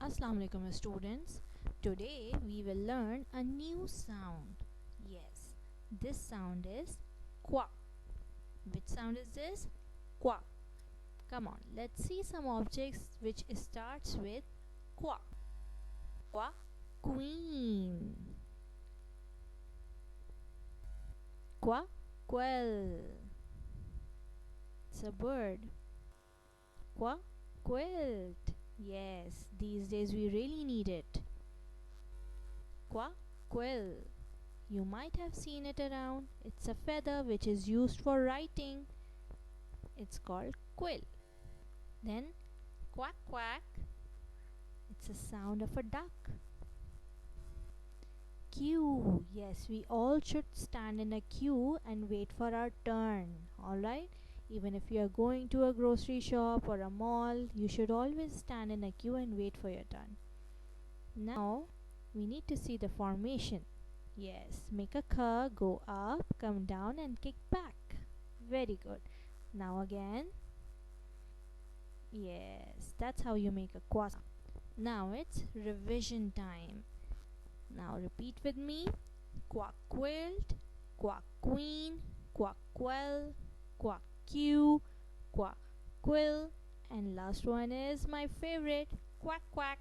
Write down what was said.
Assalamu alaikum students. Today we will learn a new sound. Yes, this sound is qua. Which sound is this? Qua. Come on, let's see some objects which starts with qua. Qua, queen. Qua, quail. It's a bird. Qua, quilt. Yes, these days we really need it. Qua, quill. You might have seen it around. It's a feather which is used for writing. It's called quill. Then, quack quack. It's a sound of a duck. Queue. Yes, we all should stand in a queue and wait for our turn. Alright? Even if you are going to a grocery shop or a mall, you should always stand in a queue and wait for your turn. Now, we need to see the formation. Yes, make a ka, go up, come down and kick back. Very good. Now again. Yes, that's how you make a qua. Now it's revision time. Now repeat with me. Quack quilt, quack queen, quack quell, quack queue, quack quill, and last one is my favorite, quack quack.